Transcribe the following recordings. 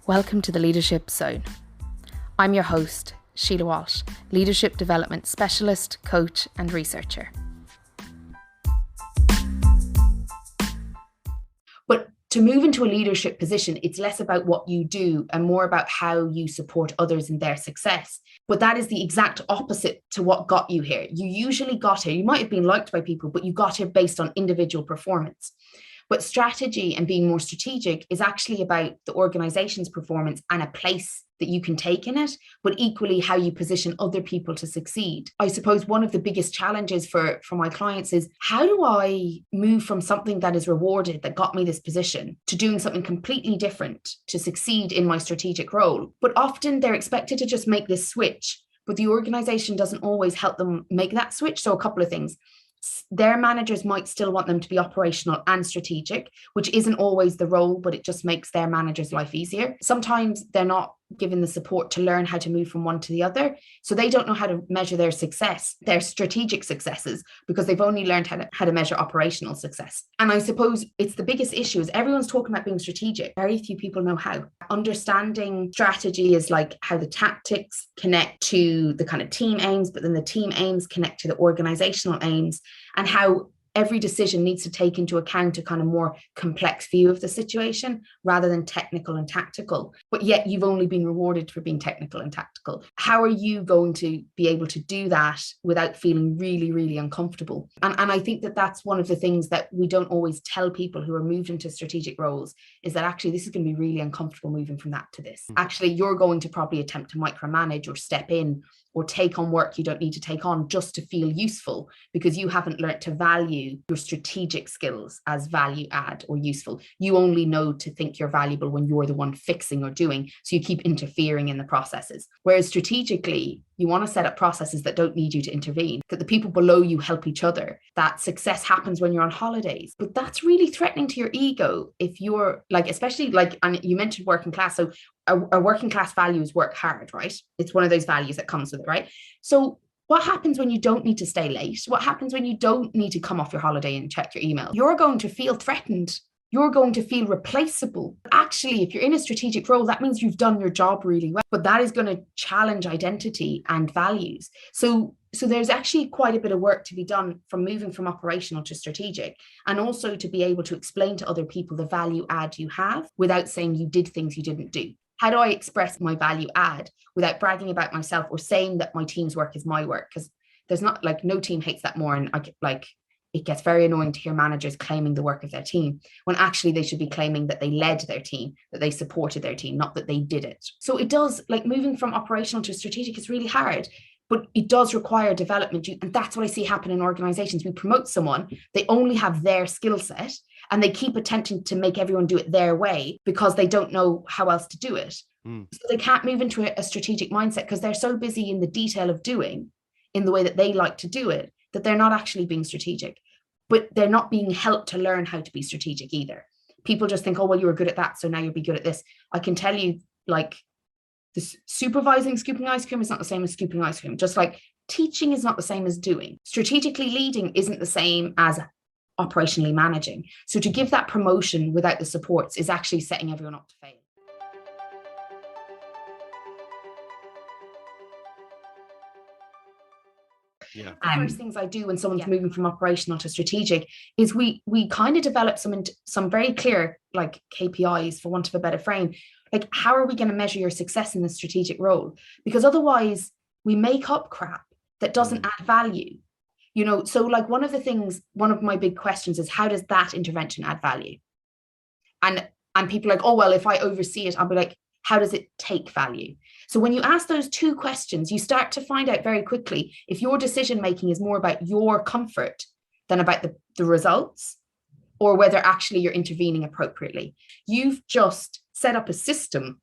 Welcome to the Leadership Zone. I'm your host, Sheila Walsh, Leadership Development Specialist, Coach and Researcher. But to move into a leadership position, it's less about what you do and more about how you support others in their success. But that is the exact opposite to what got you here. You usually got here, you might have been liked by people, but you got here based on individual performance. But strategy and being more strategic is actually about the organization's performance and a place that you can take in it, but equally how you position other people to succeed. I suppose one of the biggest challenges for my clients is, how do I move from something that is rewarded, that got me this position, to doing something completely different to succeed in my strategic role? But often they're expected to just make this switch, but the organization doesn't always help them make that switch. So a couple of things. Their managers might still want them to be operational and strategic, which isn't always the role, but it just makes their manager's life easier. Sometimes they're not given the support to learn how to move from one to the other. So they don't know how to measure their success, their strategic successes, because they've only learned how to measure operational success. And I suppose it's the biggest issue is everyone's talking about being strategic. Very few people know how. Understanding strategy is like how the tactics connect to the kind of team aims, but then the team aims connect to the organizational aims, and how every decision needs to take into account a kind of more complex view of the situation rather than technical and tactical. But yet you've only been rewarded for being technical and tactical. How are you going to be able to do that without feeling really, really uncomfortable? And I think that that's one of the things that we don't always tell people who are moved into strategic roles, is that actually this is going to be really uncomfortable moving from that to this. Actually, you're going to probably attempt to micromanage or step in or take on work you don't need to take on just to feel useful, because you haven't learned to value your strategic skills as value add or useful. You only know to think you're valuable when you're the one fixing or doing, so you keep interfering in the processes. Whereas strategically, you want to set up processes that don't need you to intervene, that the people below you help each other, that success happens when you're on holidays. But that's really threatening to your ego if you're like, especially like, and you mentioned working class. So a working class value is work hard, right? It's one of those values that comes with it, right? So what happens when you don't need to stay late? What happens when you don't need to come off your holiday and check your email? You're going to feel threatened. You're going to feel replaceable. Actually, if you're in a strategic role, that means you've done your job really well, but that is going to challenge identity and values. So there's actually quite a bit of work to be done from moving from operational to strategic, and also to be able to explain to other people the value add you have without saying you did things you didn't do. How do I express my value add without bragging about myself or saying that my team's work is my work? Because there's not, like, no team hates that more. And it gets very annoying to hear managers claiming the work of their team when actually they should be claiming that they led their team, that they supported their team, not that they did it. So it does, like, moving from operational to strategic is really hard, but it does require development. And that's what I see happen in organizations. We promote someone, they only have their skill set, and they keep attempting to make everyone do it their way because they don't know how else to do it. So they can't move into a strategic mindset because they're so busy in the detail of doing in the way that they like to do it, that they're not actually being strategic, but they're not being helped to learn how to be strategic either. People just think, oh, well, you were good at that, so now you'll be good at this. I can tell you, like, this supervising scooping ice cream is not the same as scooping ice cream. Just like teaching is not the same as doing. Strategically leading isn't the same as operationally managing. So to give that promotion without the supports is actually setting everyone up to fail. Yeah. The first things I do when someone's moving from operational to strategic is we kind of develop some very clear, like, KPIs, for want of a better frame. Like, how are we going to measure your success in the strategic role? Because otherwise we make up crap that doesn't add value. You know, so like one of my big questions is, how does that intervention add value? And people are like, oh, well, if I oversee it, I'll be like, how does it take value? So when you ask those two questions, you start to find out very quickly if your decision making is more about your comfort than about the results, or whether actually you're intervening appropriately. You've just set up a system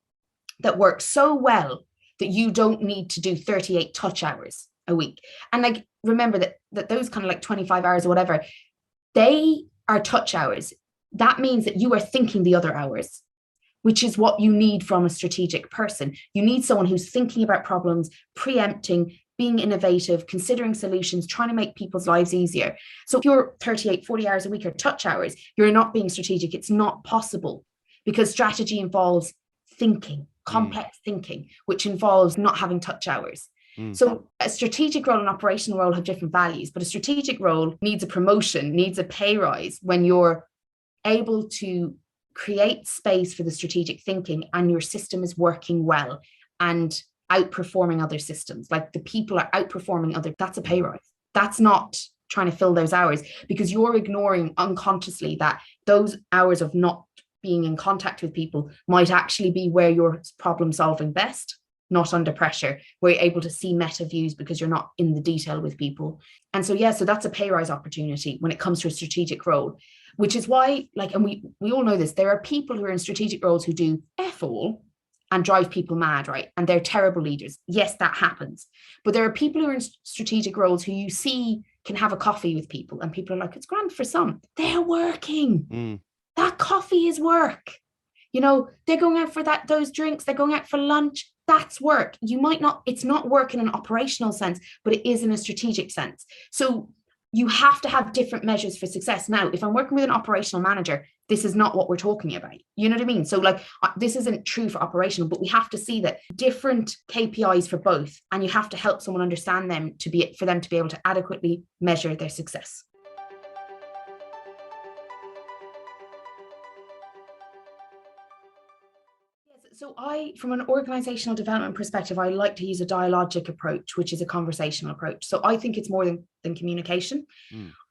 that works so well that you don't need to do 38 touch hours a week. And like, remember that those kind of like 25 hours or whatever, they are touch hours. That means that you are thinking the other hours, which is what you need from a strategic person. You need someone who's thinking about problems, preempting, being innovative, considering solutions, trying to make people's lives easier. So if you're 38, 40 hours a week are touch hours, you're not being strategic. It's not possible, because strategy involves thinking, complex thinking, which involves not having touch hours. So a strategic role and operational role have different values, but a strategic role needs a promotion, needs a pay rise when you're able to create space for the strategic thinking and your system is working well and outperforming other systems. Like the people are outperforming other, that's a pay rise. That's not trying to fill those hours, because you're ignoring unconsciously that those hours of not being in contact with people might actually be where you're problem solving best, not under pressure, where you're able to see meta views because you're not in the detail with people. And so, so that's a pay rise opportunity when it comes to a strategic role, which is why, like, and we all know this, there are people who are in strategic roles who do F all and drive people mad, right? And they're terrible leaders. Yes, that happens. But there are people who are in strategic roles who you see can have a coffee with people and people are like, it's grand for some. They're working. That coffee is work. You know, they're going out for those drinks, they're going out for lunch. That's work. You might not, it's not work in an operational sense, but it is in a strategic sense. So you have to have different measures for success. Now, if I'm working with an operational manager, this is not what we're talking about. You know what I mean? So like, this isn't true for operational, but we have to see that different KPIs for both, and you have to help someone understand them for them to be able to adequately measure their success. So from an organizational development perspective, I like to use a dialogic approach, which is a conversational approach. So I think it's more than communication.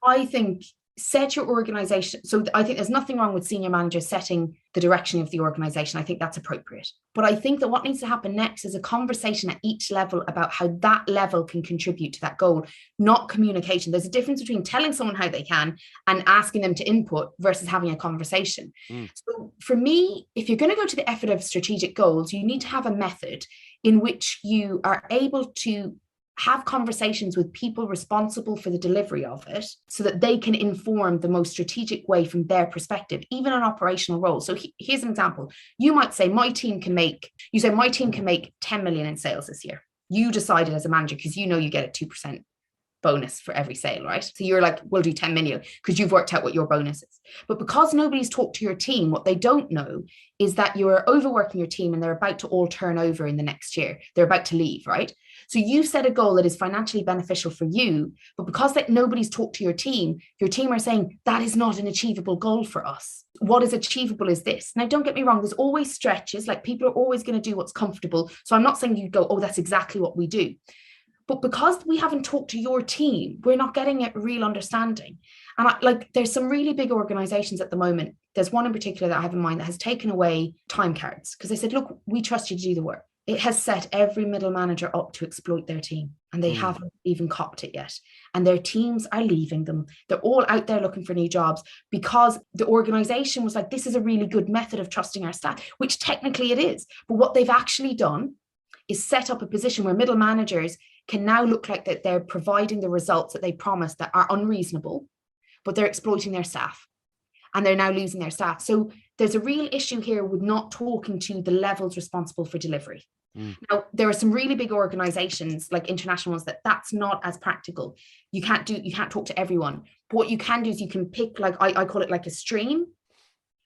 I think set your organization. So I think there's nothing wrong with senior managers setting the direction of the organization. I think that's appropriate. But I think that what needs to happen next is a conversation at each level about how that level can contribute to that goal, not communication. There's a difference between telling someone how they can and asking them to input versus having a conversation. So for me, if you're going to go to the effort of strategic goals, you need to have a method in which you are able to have conversations with people responsible for the delivery of it so that they can inform the most strategic way from their perspective, even an operational role. So here's an example. You might say, my team can make 10 million in sales this year. You decided as a manager, because you know you get a 2% bonus for every sale, right? So you're like, we'll do 10 million because you've worked out what your bonus is. But because nobody's talked to your team, what they don't know is that you're overworking your team and they're about to all turn over in the next year. They're about to leave, right? So you've set a goal that is financially beneficial for you, but because that nobody's talked to your team are saying that is not an achievable goal for us. What is achievable is this. Now, don't get me wrong, there's always stretches, like people are always going to do what's comfortable. So I'm not saying you go, oh, that's exactly what we do. But because we haven't talked to your team, we're not getting a real understanding. And there's some really big organizations at the moment. There's one in particular that I have in mind that has taken away time cards because they said, look, we trust you to do the work. It has set every middle manager up to exploit their team, and they haven't even copped it yet. And their teams are leaving them. They're all out there looking for new jobs because the organization was like, this is a really good method of trusting our staff, which technically it is. But what they've actually done is set up a position where middle managers can now look like that they're providing the results that they promised that are unreasonable, but they're exploiting their staff and they're now losing their staff. So there's a real issue here with not talking to the levels responsible for delivery. Now, there are some really big organizations like international ones that's not as practical. You can't talk to everyone. But what you can do is you can pick, like I call it like a stream,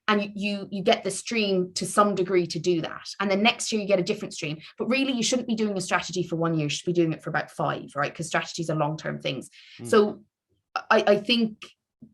and you get the stream to some degree to do that. And then next year you get a different stream. But really, you shouldn't be doing a strategy for 1 year. You should be doing it for about 5, right? Because strategies are long-term things. So I think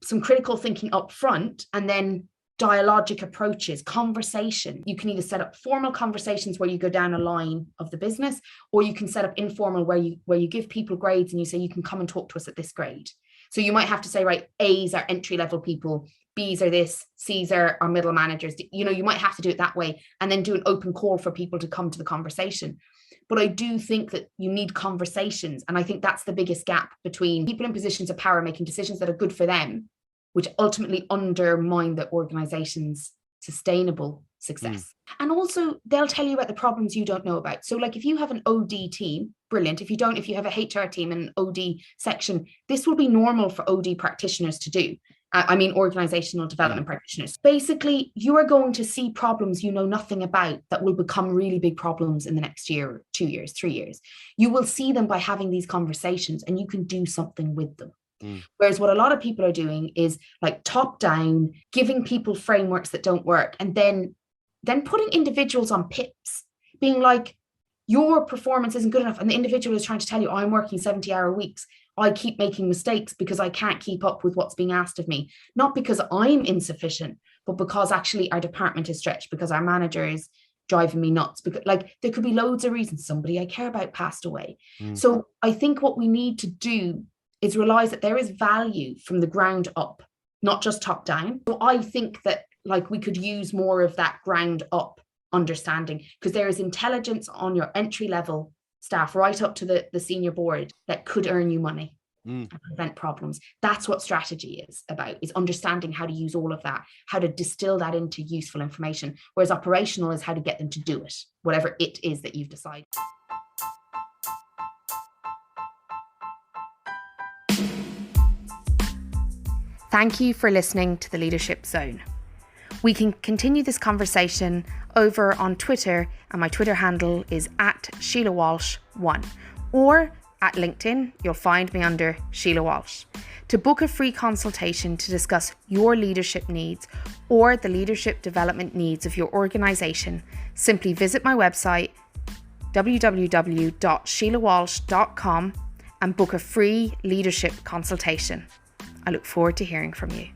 some critical thinking up front, and then dialogic approaches, conversation. You can either set up formal conversations where you go down a line of the business, or you can set up informal where you give people grades and you say, you can come and talk to us at this grade. So you might have to say, right, A's are entry-level people, B's are this, C's are middle managers. You know, you might have to do it that way, and then do an open call for people to come to the conversation. But I do think that you need conversations. And I think that's the biggest gap between people in positions of power making decisions that are good for them, which ultimately undermine the organization's sustainable success. And also, they'll tell you about the problems you don't know about. So like if you have an OD team, brilliant. If you have a HR team and an OD section, this will be normal for OD practitioners to do. Organizational development practitioners. Basically, you are going to see problems you know nothing about that will become really big problems in the next year, 2 years, 3 years. You will see them by having these conversations, and you can do something with them. Whereas what a lot of people are doing is like top down, giving people frameworks that don't work, and then then putting individuals on pips, being like, your performance isn't good enough. And the individual is trying to tell you, I'm working 70-hour weeks. I keep making mistakes because I can't keep up with what's being asked of me. Not because I'm insufficient, but because actually our department is stretched, because our manager is driving me nuts. Because like there could be loads of reasons. Somebody I care about passed away. So I think what we need to do is realize that there is value from the ground up, not just top down. So I think that like we could use more of that ground up understanding, because there is intelligence on your entry level staff right up to the senior board that could earn you money and prevent problems. That's what strategy is about, is understanding how to use all of that, how to distill that into useful information, whereas operational is how to get them to do it, whatever it is that you've decided. Thank you for listening to the Leadership Zone. We can continue this conversation over on Twitter, and my Twitter handle is @SheilaWalsh1, or at LinkedIn, you'll find me under Sheila Walsh. To book a free consultation to discuss your leadership needs or the leadership development needs of your organisation, simply visit my website www.sheilawalsh.com and book a free leadership consultation. I look forward to hearing from you.